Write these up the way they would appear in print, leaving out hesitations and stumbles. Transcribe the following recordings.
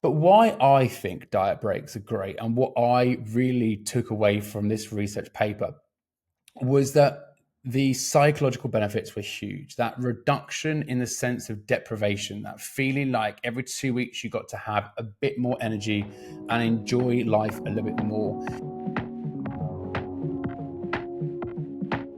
But why I think diet breaks are great and what I really took away from this research paper was that the psychological benefits were huge. That reduction in the sense of deprivation, that feeling like every 2 weeks you got to have a bit more energy and enjoy life a little bit more.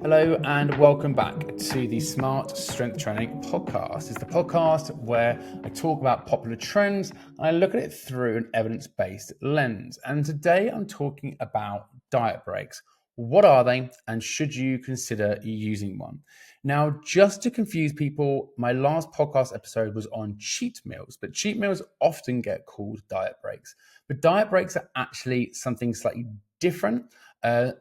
Hello and welcome back to the Smart Strength Training podcast. It's the podcast where I talk about popular trends and I look at it through an evidence-based lens. And today I'm talking about diet breaks. What are they and should you consider using one? Now, just to confuse people, my last podcast episode was on cheat meals, but cheat meals often get called diet breaks. But diet breaks are actually something slightly different.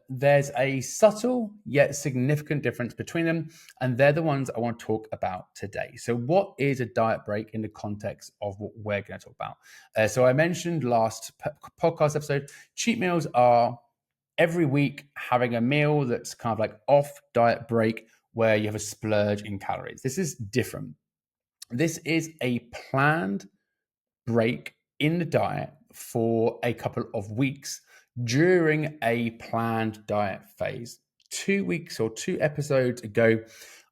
There's a subtle yet significant difference between them, and they're the ones I want to talk about today. So what is a diet break in the context of what we're going to talk about? So I mentioned last podcast episode, cheat meals are every week having a meal that's kind of like off diet break where you have a splurge in calories. This is different. This is a planned break in the diet for a couple of weeks during a planned diet phase. 2 weeks or 2 episodes ago,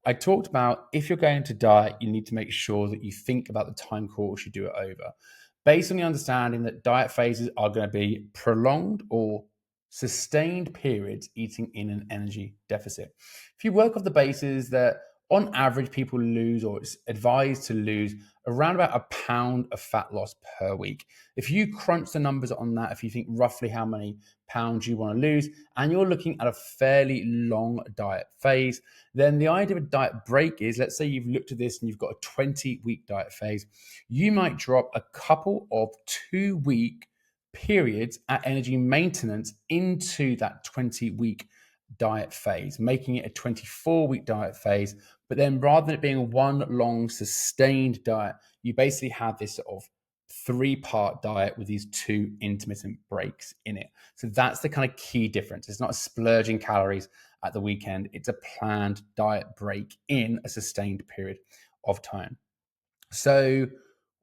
I talked about if you're going to diet, you need to make sure that you think about the time course you do it over. Based on the understanding that diet phases are going to be prolonged or sustained periods eating in an energy deficit. If you work off the basis that on average, people lose, or it's advised to lose, around about a pound of fat loss per week. If you crunch the numbers on that, if you think roughly how many pounds you want to lose, and you're looking at a fairly long diet phase, then the idea of a diet break is, let's say you've looked at this and you've got a 20-week diet phase, you might drop a couple of 2-week periods at energy maintenance into that 20-week diet phase, making it a 24-week diet phase. But then rather than it being one long sustained diet, you basically have this sort of 3-part diet with these 2 intermittent breaks in it. So that's the kind of key difference. It's not a splurging calories at the weekend. It's a planned diet break in a sustained period of time. So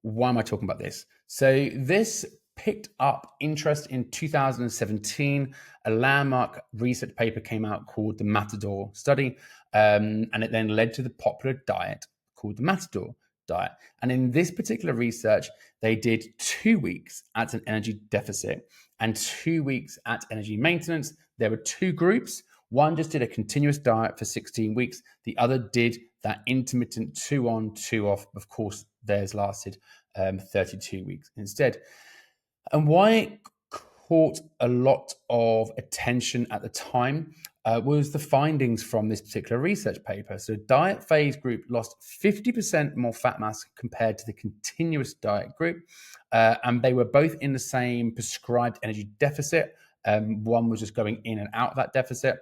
why am I talking about this? So this picked up interest in 2017. A landmark research paper came out called the Matador study, and it then led to the popular diet called the Matador diet. And in this particular research, they did 2 weeks at an energy deficit and 2 weeks at energy maintenance. There were 2 groups. One just did a continuous diet for 16 weeks. The other did that intermittent 2 on, 2 off. Of course, theirs lasted 32 weeks instead. And why it caught a lot of attention at the time was the findings from this particular research paper. So diet phase group lost 50% more fat mass compared to the continuous diet group. And they were both in the same prescribed energy deficit. One was just going in and out of that deficit.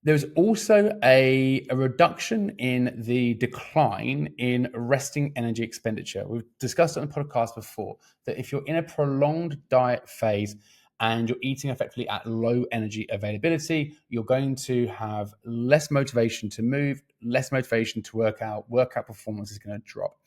There was also a reduction in the decline in resting energy expenditure. We've discussed it on the podcast before that if you're in a prolonged diet phase and you're eating effectively at low energy availability, you're going to have less motivation to move, less motivation to work out performance is going to drop.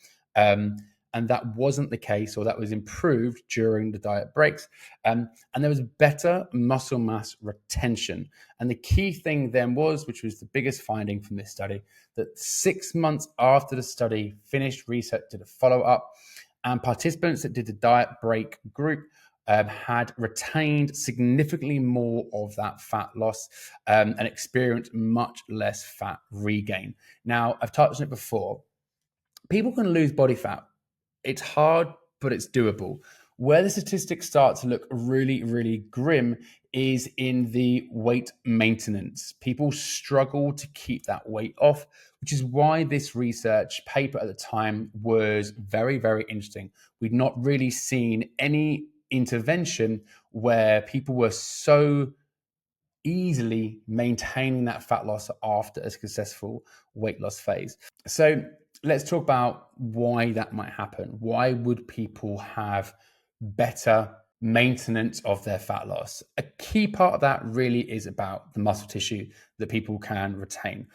And that wasn't the case, or that was improved during the diet breaks. And there was better muscle mass retention. And the key thing then was, which was the biggest finding from this study, that 6 months after the study finished, research did a follow-up, and participants that did the diet break group had retained significantly more of that fat loss and experienced much less fat regain. Now, I've touched on it before. People can lose body fat. It's hard, but it's doable. Where the statistics start to look really, really grim is in the weight maintenance. People struggle to keep that weight off, which is why this research paper at the time was very, very interesting. We'd not really seen any intervention where people were so easily maintaining that fat loss after a successful weight loss phase. So let's talk about why that might happen. Why would people have better maintenance of their fat loss? A key part of that really is about the muscle tissue that people can retain.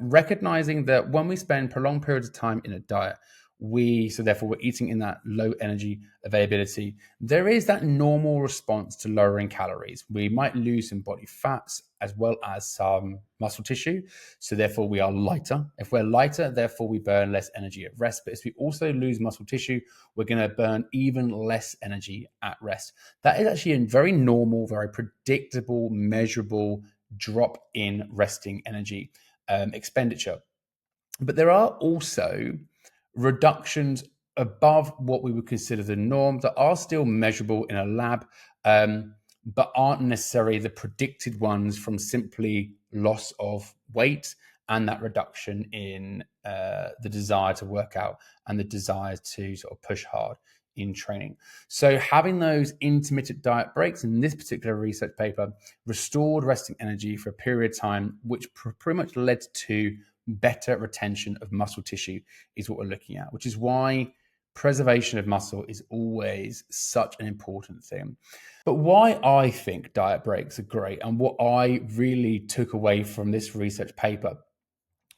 Recognizing that when we spend prolonged periods of time in a diet, so therefore we're eating in that low energy availability, there is that normal response to lowering calories. We might lose some body fats as well as some muscle tissue. So therefore we are lighter. If we're lighter, therefore we burn less energy at rest. But if we also lose muscle tissue, we're going to burn even less energy at rest. That is actually a very normal, very predictable, measurable drop in resting energy expenditure. But there are also reductions above what we would consider the norm that are still measurable in a lab, but aren't necessarily the predicted ones from simply loss of weight and that reduction in the desire to work out and the desire to sort of push hard in training. So having those intermittent diet breaks in this particular research paper restored resting energy for a period of time, which pretty much led to better retention of muscle tissue is what we're looking at, which is why preservation of muscle is always such an important thing. But why I think diet breaks are great and what I really took away from this research paper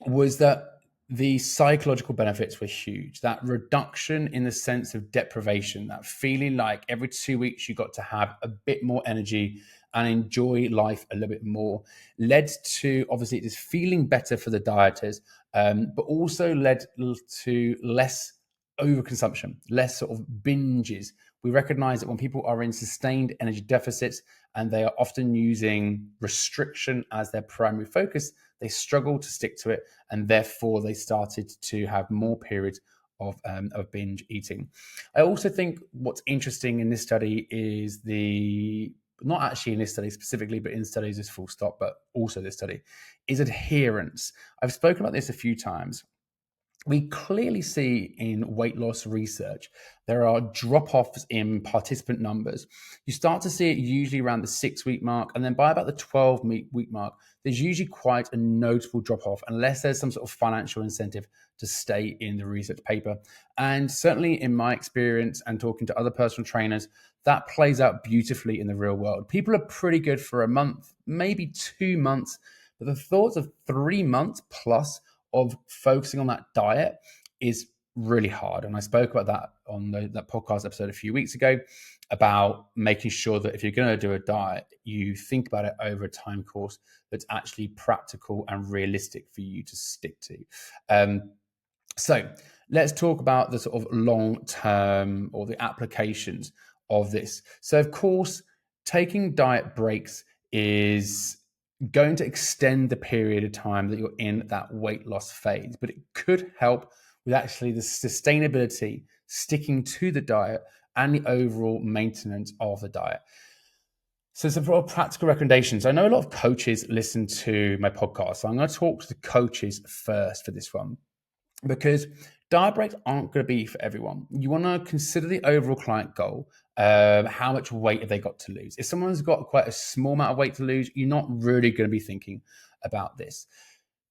was that the psychological benefits were huge. That reduction in the sense of deprivation, that feeling like every 2 weeks you got to have a bit more energy and enjoy life a little bit more, led to obviously just feeling better for the dieters, but also led to less overconsumption, less sort of binges. We recognize that when people are in sustained energy deficits and they are often using restriction as their primary focus, they struggle to stick to it, and therefore they started to have more periods of binge eating. I also think what's interesting in this study is not actually in this study specifically, but in studies is full stop, but also this study, is adherence. I've spoken about this a few times. We clearly see in weight loss research, there are drop-offs in participant numbers. You start to see it usually around the 6-week mark, and then by about the 12-week mark, there's usually quite a notable drop-off, unless there's some sort of financial incentive to stay in the research paper. And certainly in my experience and talking to other personal trainers, that plays out beautifully in the real world. People are pretty good for a month, maybe 2 months, but the thoughts of 3 months plus of focusing on that diet is really hard. And I spoke about that on that podcast episode a few weeks ago about making sure that if you're going to do a diet, you think about it over a time course that's actually practical and realistic for you to stick to. So let's talk about the sort of long term or the applications of this. So of course, taking diet breaks is going to extend the period of time that you're in that weight loss phase, but it could help with actually the sustainability, sticking to the diet, and the overall maintenance of the diet. So some practical recommendations. I know a lot of coaches listen to my podcast, so I'm going to talk to the coaches first for this one, because diet breaks aren't going to be for everyone. You want to consider the overall client goal. How much weight have they got to lose? If someone's got quite a small amount of weight to lose, you're not really going to be thinking about this.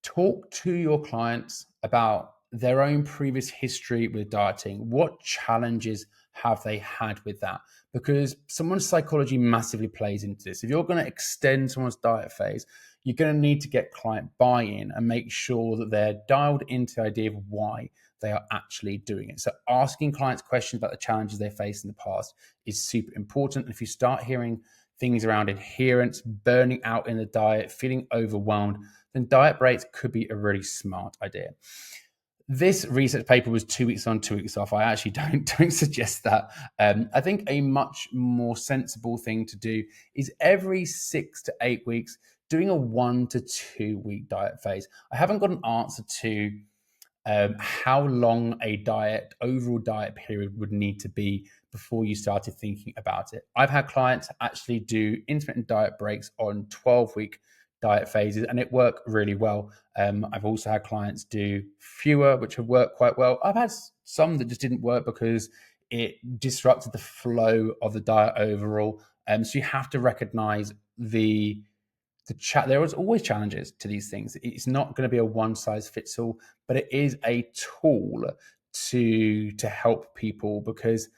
Talk to your clients about their own previous history with dieting. What challenges have they had with that? Because someone's psychology massively plays into this. If you're going to extend someone's diet phase, you're going to need to get client buy-in and make sure that they're dialed into the idea of why they are actually doing it. So asking clients questions about the challenges they faced in the past is super important. And if you start hearing things around adherence, burning out in the diet, feeling overwhelmed, then diet breaks could be a really smart idea. This research paper was 2 weeks on, 2 weeks off. I actually don't suggest that. I think a much more sensible thing to do is every 6 to 8 weeks, doing a 1 to 2 week diet phase. I haven't got an answer to how long a overall diet period would need to be before you started thinking about it. I've had clients actually do intermittent diet breaks on 12-week diet phases, and it worked really well. I've also had clients do fewer, which have worked quite well. I've had some that just didn't work because it disrupted the flow of the diet overall. So you have to recognize there was always challenges to these things. It's not going to be a one size fits all, but it is a tool to help people, because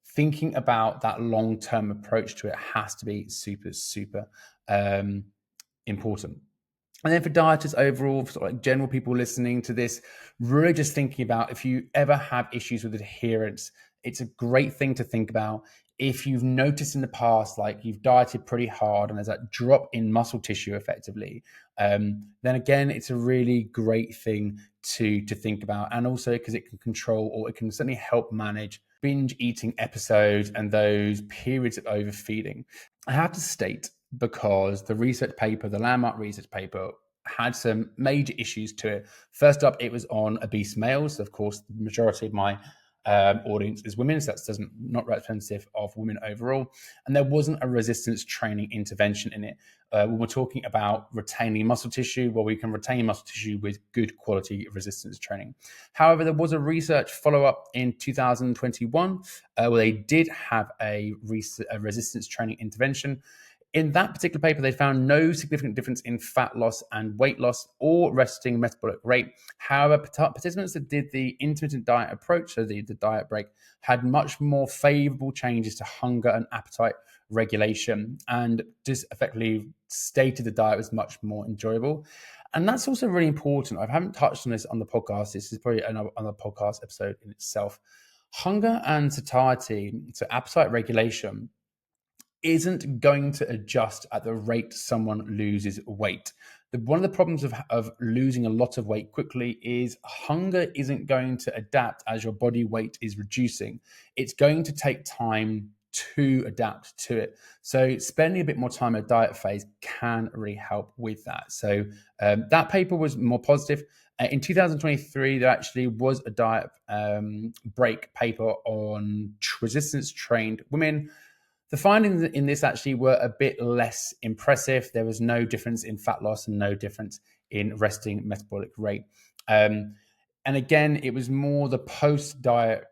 thinking about that long-term approach to it has to be super important. And then for dieters overall, sort of like general people listening to this, really just thinking about if you ever have issues with adherence, it's a great thing to think about. If you've noticed in the past, like you've dieted pretty hard and there's that drop in muscle tissue effectively, then again, it's a really great thing to think about. And also because it can control, or it can certainly help manage binge eating episodes and those periods of overfeeding. I have to state, because the research paper, the landmark research paper, had some major issues to it. First up, it was on obese males. Of course, the majority of my audience is women, so that's not representative of women overall. And there wasn't a resistance training intervention in it. When we're talking about retaining muscle tissue, well, we can retain muscle tissue with good quality resistance training. However, there was a research follow-up in 2021 where they did have a resistance training intervention. In that particular paper, they found no significant difference in fat loss and weight loss or resting metabolic rate. However, participants that did the intermittent diet approach, so the diet break, had much more favorable changes to hunger and appetite regulation, and just effectively stated the diet was much more enjoyable. And that's also really important. I haven't touched on this on the podcast. This is probably another podcast episode in itself. Hunger and satiety, so appetite regulation, isn't going to adjust at the rate someone loses weight. One of the problems of losing a lot of weight quickly is hunger isn't going to adapt as your body weight is reducing. It's going to take time to adapt to it. So spending a bit more time in a diet phase can really help with that. So that paper was more positive. In 2023, there actually was a diet break paper on resistance trained women. The findings in this actually were a bit less impressive. There was no difference in fat loss and no difference in resting metabolic rate. And again, it was more the post-diet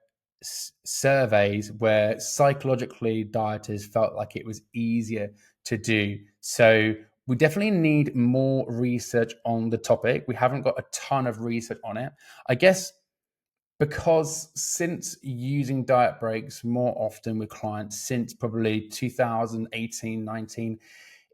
surveys where psychologically dieters felt like it was easier to do. So we definitely need more research on the topic. We haven't got a ton of research on it. I guess because since using diet breaks more often with clients since probably 2018, 19,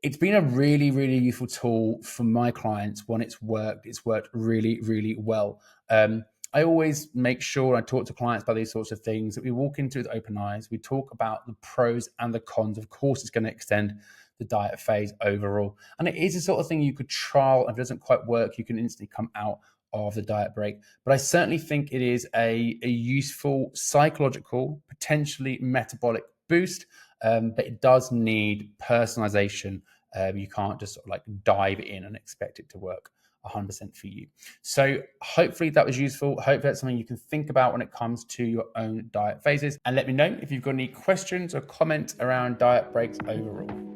it's been a really, really useful tool for my clients. When it's worked really, really well. I always make sure I talk to clients about these sorts of things, that we walk into it with open eyes. We talk about the pros and the cons. Of course, it's going to extend the diet phase overall. And it is the sort of thing you could trial. If it doesn't quite work, you can instantly come out of the diet break. But I certainly think it is a useful psychological, potentially metabolic boost, but it does need personalization. You can't just sort of like dive in and expect it to work 100% for you. So hopefully that was useful. Hopefully that's something you can think about when it comes to your own diet phases. And let me know if you've got any questions or comments around diet breaks overall.